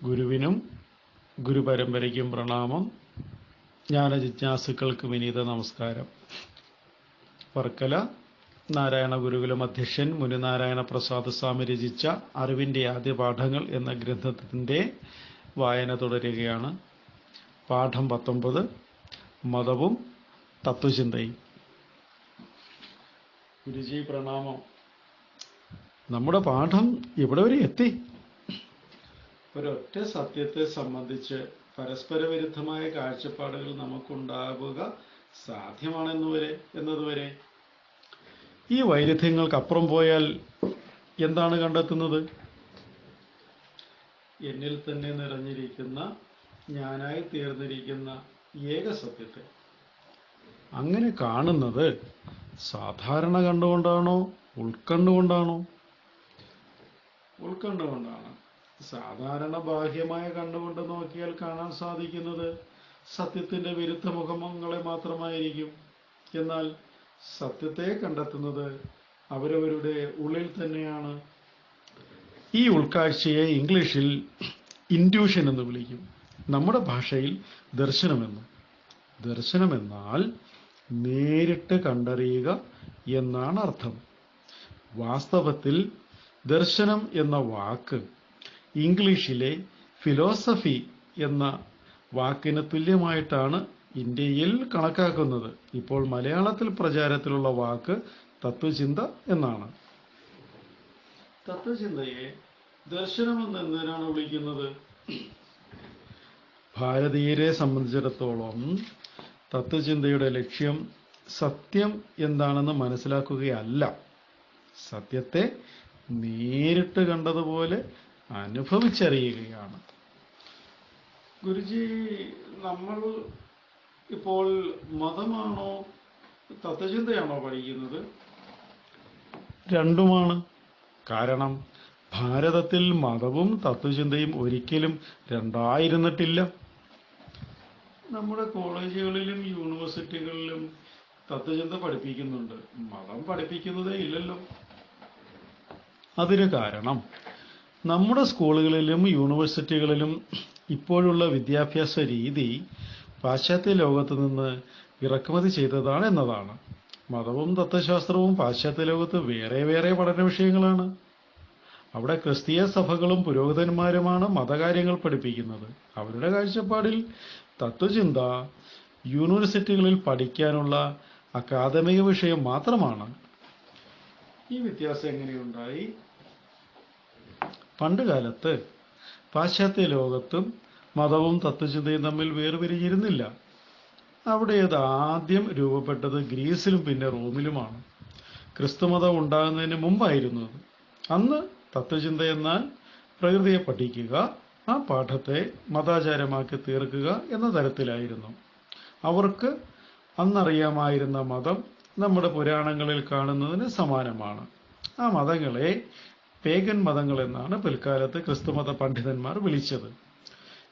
ഗുരുവിനും ഗുരുപരമ്പരയ്ക്കും പ്രണാമം. ജ്ഞാനജിജ്ഞാസുക്കൾക്ക് വിനീത നമസ്കാരം. വർക്കല നാരായണ ഗുരുകുലം അധ്യക്ഷൻ മുനിനാരായണ പ്രസാദ് സ്വാമി രചിച്ച അറിവിന്റെ ആദ്യ പാഠങ്ങൾ എന്ന ഗ്രന്ഥത്തിന്റെ വായന തുടരുകയാണ്. പാഠം 19, മതവും തത്വചിന്തയും. ഗുരുജി പ്രണാമം. നമ്മുടെ പാഠം ഇവിടെ വരെ എത്തി. ഒരൊറ്റ സത്യത്തെ സംബന്ധിച്ച് പരസ്പര വിരുദ്ധമായ കാഴ്ചപ്പാടുകൾ നമുക്കുണ്ടാകുക സാധ്യമാണെന്നതുവരെ. ഈ വൈരുദ്ധ്യങ്ങൾക്കപ്പുറം പോയാൽ എന്താണ് കണ്ടെത്തുന്നത്? എന്നിൽ തന്നെ നിറഞ്ഞിരിക്കുന്ന, ഞാനായി തീർന്നിരിക്കുന്ന ഏക സത്യത്തെ. അങ്ങനെ കാണുന്നത് സാധാരണ കണ്ടുകൊണ്ടാണോ, ഉൾക്കണ്ടുകൊണ്ടാണോ? ഉൾക്കണ്ടുകൊണ്ടാണ്. സാധാരണ ബാഹ്യമായ കണ്ടുകൊണ്ട് നോക്കിയാൽ കാണാൻ സാധിക്കുന്നത് സത്യത്തിന്റെ വിരുദ്ധ മുഖങ്ങളെ മാത്രമായിരിക്കും. എന്നാൽ സത്യത്തെ കണ്ടെത്തുന്നത് അവരവരുടെ ഉള്ളിൽ തന്നെയാണ്. ഈ ഉൾക്കാഴ്ചയെ ഇംഗ്ലീഷിൽ ഇൻറ്റ്യൂഷൻ എന്ന് വിളിക്കും, നമ്മുടെ ഭാഷയിൽ ദർശനമെന്നും. ദർശനമെന്നാൽ നേരിട്ട് കണ്ടറിയുക എന്നാണ് അർത്ഥം. വാസ്തവത്തിൽ ദർശനം എന്ന വാക്ക് ഇംഗ്ലീഷിലെ ഫിലോസഫി എന്ന വാക്കിന് തുല്യമായിട്ടാണ് ഇന്ത്യയിൽ കണക്കാക്കുന്നത്. ഇപ്പോൾ മലയാളത്തിൽ പ്രചാരത്തിലുള്ള വാക്ക് തത്വചിന്ത എന്നാണ്. തത്വചിന്തയെ ദർശനമെന്ന് എന്തിനാണ് വിളിക്കുന്നത്? ഭാരതീയരെ സംബന്ധിച്ചിടത്തോളം തത്വചിന്തയുടെ ലക്ഷ്യം സത്യം എന്താണെന്ന് മനസ്സിലാക്കുകയല്ല, സത്യത്തെ നേരിട്ട് കണ്ടതുപോലെ അനുഭവിച്ചറിയുകയാണ്. ഗുരുജി, നമ്മൾ ഇപ്പോൾ മതമാണോ തത്വചിന്തയാണോ പഠിക്കുന്നത്? രണ്ടുമാണ്. കാരണം ഭാരതത്തിൽ മതവും തത്വചിന്തയും ഒരിക്കലും രണ്ടായിരുന്നിട്ടില്ല. നമ്മുടെ കോളേജുകളിലും യൂണിവേഴ്സിറ്റികളിലും തത്വചിന്ത പഠിപ്പിക്കുന്നുണ്ട്, മതം പഠിപ്പിക്കുന്നതേ ഇല്ലല്ലോ. അതിന് കാരണം നമ്മുടെ സ്കൂളുകളിലും യൂണിവേഴ്സിറ്റികളിലും ഇപ്പോഴുള്ള വിദ്യാഭ്യാസ രീതി പാശ്ചാത്യ ലോകത്ത് നിന്ന് ഇറക്കുമതി ചെയ്തതാണ് എന്നതാണ്. മതവും തത്വശാസ്ത്രവും പാശ്ചാത്യ ലോകത്ത് വേറെ വേറെ പഠന വിഷയങ്ങളാണ്. അവിടെ ക്രിസ്തീയ സഭകളും പുരോഹിതന്മാരുമാണ് മതകാര്യങ്ങൾ പഠിപ്പിക്കുന്നത്. അവരുടെ കാഴ്ചപ്പാടിൽ തത്വചിന്ത യൂണിവേഴ്സിറ്റികളിൽ പഠിക്കാനുള്ള അക്കാദമിക വിഷയം മാത്രമാണ്. ഈ വ്യത്യാസം എങ്ങനെയുണ്ടായി? പണ്ടുകാലത്ത് പാശ്ചാത്യ ലോകത്തും മതവും തത്വചിന്തയും തമ്മിൽ വേർപിരിഞ്ഞിരുന്നില്ല. അവിടെ അത് ആദ്യം രൂപപ്പെട്ടത് ഗ്രീസിലും പിന്നെ റോമിലുമാണ്. ക്രിസ്തുമതം ഉണ്ടാകുന്നതിന് മുമ്പായിരുന്നു അത്. അന്ന് തത്വചിന്ത എന്നാൽ പ്രകൃതിയെ പഠിക്കുക, ആ പാഠത്തെ മതാചാരമാക്കി തീർക്കുക എന്ന തരത്തിലായിരുന്നു. അവർക്ക് അന്നറിയാമായിരുന്ന മതം നമ്മുടെ പുരാണങ്ങളിൽ കാണുന്നതിന് സമാനമാണ്. ആ മതങ്ങളെ പേഗൻ മതങ്ങൾ എന്നാണ് പിൽക്കാലത്ത് ക്രിസ്തുമത പണ്ഡിതന്മാർ വിളിച്ചത്.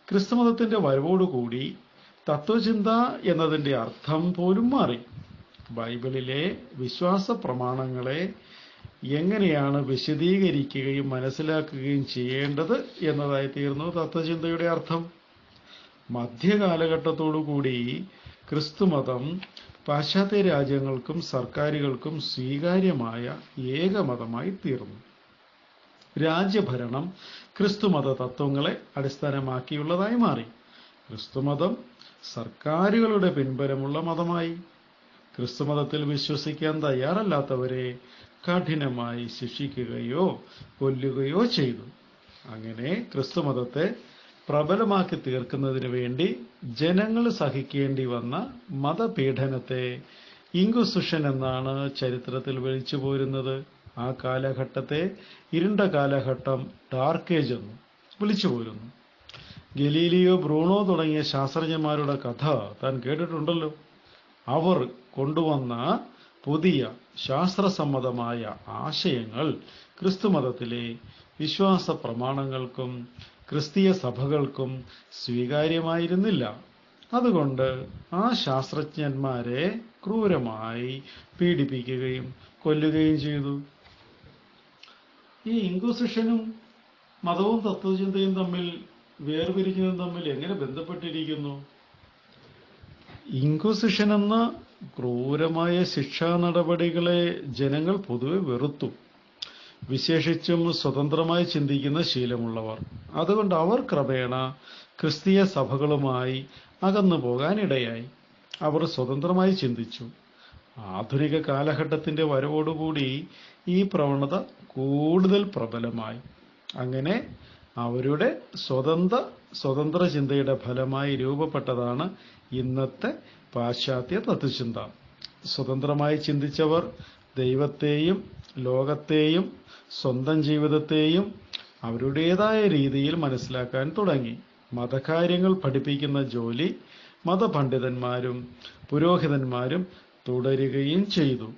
ക്രിസ്തുമതത്തിന്റെ വരവോടുകൂടി തത്വചിന്ത എന്നതിന്റെ അർത്ഥം പോലും മാറി. ബൈബിളിലെ വിശ്വാസ പ്രമാണങ്ങളെ എങ്ങനെയാണ് വിശദീകരിക്കുകയും മനസ്സിലാക്കുകയും ചെയ്യേണ്ടത് എന്നതായി തീർന്നു തത്വചിന്തയുടെ അർത്ഥം. മധ്യകാലഘട്ടത്തോടുകൂടി ക്രിസ്തുമതം പാശ്ചാത്യ രാജ്യങ്ങൾക്കും സർക്കാരുകൾക്കും സ്വീകാര്യമായ ഏകമതമായി തീർന്നു. രാജ്യഭരണം ക്രിസ്തുമത തത്വങ്ങളെ അടിസ്ഥാനമാക്കിയുള്ളതായി മാറി. ക്രിസ്തുമതം സർക്കാരുകളുടെ പിൻബലമുള്ള മതമായി. ക്രിസ്തുമതത്തിൽ വിശ്വസിക്കാൻ തയ്യാറല്ലാത്തവരെ കഠിനമായി ശിക്ഷിക്കുകയോ കൊല്ലുകയോ ചെയ്തു. അങ്ങനെ ക്രിസ്തുമതത്തെ പ്രബലമാക്കി തീർക്കുന്നതിന് വേണ്ടി ജനങ്ങൾ സഹിക്കേണ്ടി വന്ന മതപീഡനത്തെ ഇൻക്വിസിഷൻ എന്നാണ് ചരിത്രത്തിൽ വിളിച്ചു പോരുന്നത്. ആ കാലഘട്ടത്തെ ഇരുണ്ട കാലഘട്ടം, ഡാർക്ക് ഏജ് എന്ന് വിളിച്ചു പോരുന്നു. ഗലീലിയോ, ബ്രൂണോ തുടങ്ങിയ ശാസ്ത്രജ്ഞന്മാരുടെ കഥ താൻ കേട്ടിട്ടുണ്ടല്ലോ. അവർ കൊണ്ടുവന്ന പുതിയ ശാസ്ത്രസമ്മതമായ ആശയങ്ങൾ ക്രിസ്തുമതത്തിലെ വിശ്വാസ പ്രമാണങ്ങൾക്കും ക്രിസ്തീയ സഭകൾക്കും സ്വീകാര്യമായിരുന്നില്ല. അതുകൊണ്ട് ആ ശാസ്ത്രജ്ഞന്മാരെ ക്രൂരമായി പീഡിപ്പിക്കുകയും കൊല്ലുകയും ചെയ്തു. ഈ ഇൻക്വിസിഷനും മതവും തത്വചിന്തയും തമ്മിൽ വേർപിരിഞ്ഞതും തമ്മിൽ എങ്ങനെ ബന്ധപ്പെട്ടിരിക്കുന്നു? ഇൻക്വിസിഷൻ എന്ന ക്രൂരമായ ശിക്ഷാ നടപടികളെ ജനങ്ങൾ പൊതുവെ വെറുത്തു, വിശേഷിച്ചും സ്വതന്ത്രമായി ചിന്തിക്കുന്ന ശീലമുള്ളവർ. അതുകൊണ്ട് അവർ ക്രമേണ ക്രിസ്തീയ സഭകളുമായി അകന്നു പോകാനിടയായി. അവർ സ്വതന്ത്രമായി ചിന്തിച്ചു. ആധുനിക കാലഘട്ടത്തിന്റെ വരവോടുകൂടി ഈ പ്രവണത കൂടുതൽ പ്രബലമായി. അങ്ങനെ അവരുടെ സ്വതന്ത്ര ചിന്തയുടെ ഫലമായി രൂപപ്പെട്ടതാണ് ഇന്നത്തെ പാശ്ചാത്യ തത്വചിന്ത. സ്വതന്ത്രമായി ചിന്തിച്ചവർ ദൈവത്തെയും ലോകത്തെയും സ്വന്തം ജീവിതത്തെയും അവരുടേതായ രീതിയിൽ മനസ്സിലാക്കാൻ തുടങ്ങി. മതകാര്യങ്ങൾ പഠിപ്പിക്കുന്ന ജോലി മതപണ്ഡിതന്മാരും പുരോഹിതന്മാരും തുടരുകയും ചെയ്തു.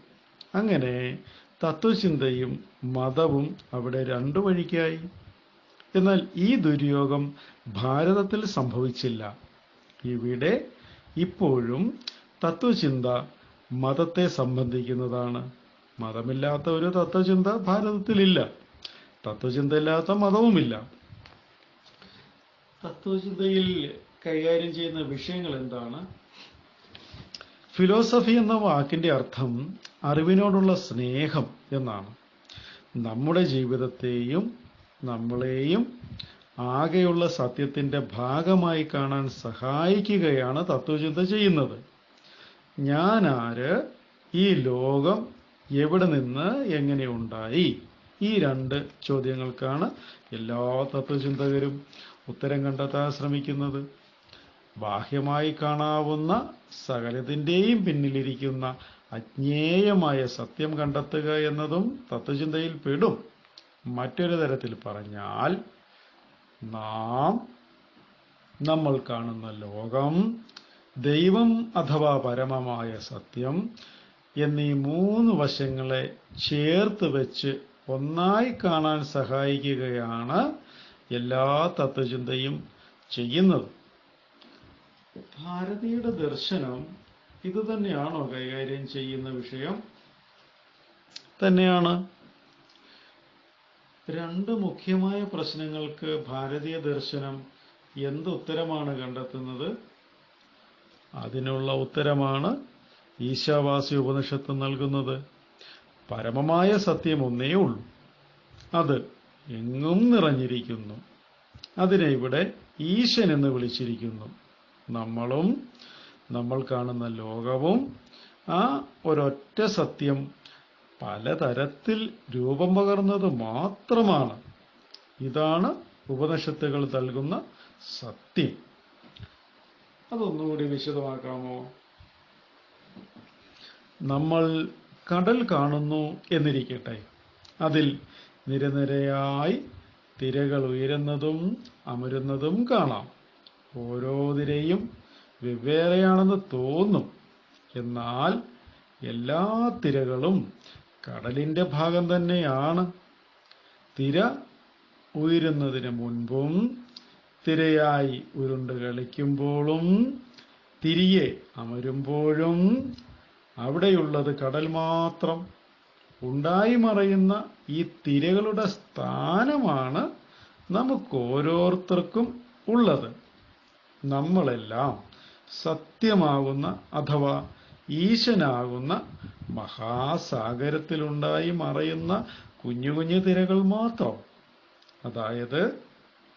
അങ്ങനെ തത്വചിന്തയും മതവും അവിടെ രണ്ടു വഴിക്കായി. എന്നാൽ ഈ ദുര്യോഗം ഭാരതത്തിൽ സംഭവിച്ചില്ല. ഇവിടെ ഇപ്പോഴും തത്വചിന്ത മതത്തെ സംബന്ധിക്കുന്നതാണ്. മതമില്ലാത്ത ഒരു തത്വചിന്ത ഭാരതത്തിലില്ല, തത്വചിന്തയില്ലാത്ത മതവുമില്ല. തത്വചിന്തയിൽ കൈകാര്യം ചെയ്യുന്ന വിഷയങ്ങൾ എന്താണ്? ഫിലോസഫി എന്ന വാക്കിന്റെ അർത്ഥം അറിവിനോടുള്ള സ്നേഹം എന്നാണ്. നമ്മുടെ ജീവിതത്തെയും നമ്മളെയും ആകെയുള്ള സത്യത്തിന്റെ ഭാഗമായി കാണാൻ സഹായിക്കുകയാണ് തത്വചിന്ത ചെയ്യുന്നത്. ഞാൻ ആര്, ഈ ലോകം എവിടെ നിന്ന് എങ്ങനെ ഉണ്ടായി, ഈ രണ്ട് ചോദ്യങ്ങൾക്കാണ് എല്ലാ തത്വചിന്തകരും ഉത്തരം കണ്ടെത്താൻ ശ്രമിക്കുന്നത്. ബാഹ്യമായി കാണാവുന്ന സകലത്തിന്റെയും പിന്നിലിരിക്കുന്ന അജ്ഞേയമായ സത്യം കണ്ടെത്തുക എന്നതും തത്വചിന്തയിൽ പെടും. മറ്റൊരു തരത്തിൽ പറഞ്ഞാൽ, നമ്മൾ കാണുന്ന ലോകം, ദൈവം അഥവാ പരമമായ സത്യം എന്നീ മൂന്ന് വശങ്ങളെ ചേർത്ത് വെച്ച് ഒന്നായി കാണാൻ സഹായിക്കുകയാണ് എല്ലാ തത്വചിന്തയും ചെയ്യുന്നത്. ഭാരതീയരുടെ ദർശനം ഇത് തന്നെയാണോ കൈകാര്യം ചെയ്യുന്ന വിഷയം? തന്നെയാണ്. രണ്ട് മുഖ്യമായ പ്രശ്നങ്ങൾക്ക് ഭാരതീയ ദർശനം എന്ത് ഉത്തരമാണ് കണ്ടെത്തുന്നത്? അതിനുള്ള ഉത്തരമാണ് ഈശാവാസി ഉപനിഷത്ത് നൽകുന്നത്. പരമമായ സത്യം ഒന്നേ ഉള്ളൂ, അത് എങ്ങും നിറഞ്ഞിരിക്കുന്നു. അതിനെ ഇവിടെ ഈശൻ എന്ന് വിളിച്ചിരിക്കുന്നു. നമ്മളും നമ്മൾ കാണുന്ന ലോകവും ആ ഒരൊറ്റ സത്യം പലതരത്തിൽ രൂപം പകർന്നത് മാത്രമാണ്. ഇതാണ് ഉപനിഷത്തുകൾ നൽകുന്ന സത്യം. അതൊന്നുകൂടി വിശദമാക്കാമോ? നമ്മൾ കടൽ കാണുന്നു എന്നിരിക്കട്ടെ. അതിൽ നിരനിരയായി തിരകൾ ഉയരുന്നതും അമരുന്നതും കാണാം. ഓരോ തിരയും വെവ്വേറെയാണെന്ന് തോന്നും. എന്നാൽ എല്ലാ തിരകളും കടലിന്റെ ഭാഗം തന്നെയാണ്. തിര ഉയരുന്നതിന് മുൻപും തിരയായി ഉരുണ്ട് കളിക്കുമ്പോഴും തിരികെ അമരുമ്പോഴും അവിടെയുള്ളത് കടൽ മാത്രം. ഉണ്ടായി മറയുന്ന ഈ തിരകളുടെ സ്ഥാനമാണ് നമുക്ക് ഓരോരുത്തർക്കും ഉള്ളത്. നമ്മളെല്ലാം സത്യമാകുന്ന അഥവാ ഈശനാകുന്ന മഹാസാഗരത്തിലുണ്ടായി മറയുന്ന കുഞ്ഞു കുഞ്ഞു തിരകൾ മാത്രം. അതായത്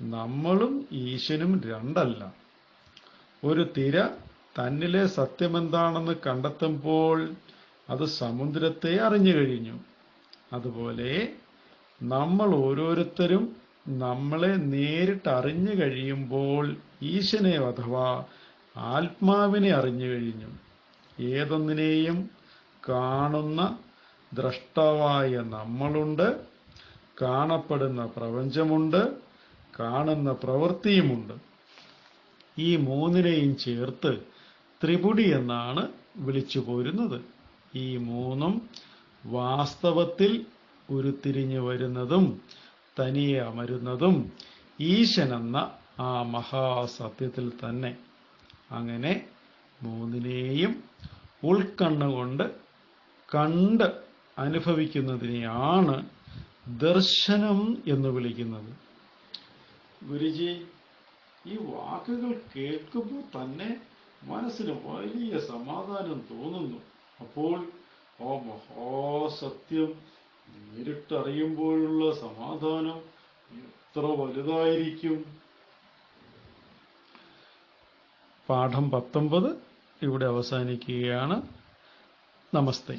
നമ്മളും ഈശനും രണ്ടല്ല. ഒരു തിര തന്നിലെ സത്യമെന്താണെന്ന് കണ്ടെത്തുമ്പോൾ അത് സമുദ്രത്തെ അറിഞ്ഞു കഴിഞ്ഞു. അതുപോലെ നമ്മൾ ഓരോരുത്തരും നമ്മളെ നേരിട്ട് അറിഞ്ഞു കഴിയുമ്പോൾ ഈശനെ അഥവാ ആത്മാവിനെ അറിഞ്ഞു കഴിഞ്ഞു. ഏതൊന്നിനെയും കാണുന്ന ദ്രഷ്ടാവായ നമ്മളുണ്ട്, കാണപ്പെടുന്ന പ്രപഞ്ചമുണ്ട്, കാണുന്ന പ്രവൃത്തിയുമുണ്ട്. ഈ മൂന്നിനെയും ചേർത്ത് ത്രിപുടി എന്നാണ് വിളിച്ചു പോരുന്നത്. ഈ മൂന്നും വാസ്തവത്തിൽ ഉരുത്തിരിഞ്ഞു വരുന്നതും തനിയെ അമരുന്നതും ഈശനെന്ന ആ മഹാസത്യത്തിൽ തന്നെ. അങ്ങനെ മൂന്നിനെയും ഉൾക്കണ്ണുകൊണ്ട് കണ്ട് അനുഭവിക്കുന്നതിനെയാണ് ദർശനം എന്ന് വിളിക്കുന്നത്. ഗുരുജി, ഈ വാക്കുകൾ കേൾക്കുമ്പോൾ തന്നെ മനസ്സിന് വലിയ സമാധാനം തോന്നുന്നു. അപ്പോൾ ആ മഹാസത്യം നേരിട്ടറിയുമ്പോഴുള്ള സമാധാനം എത്ര വലുതായിരിക്കും. പാഠം 19 ഇവിടെ അവസാനിക്കുകയാണ്. നമസ്തേ.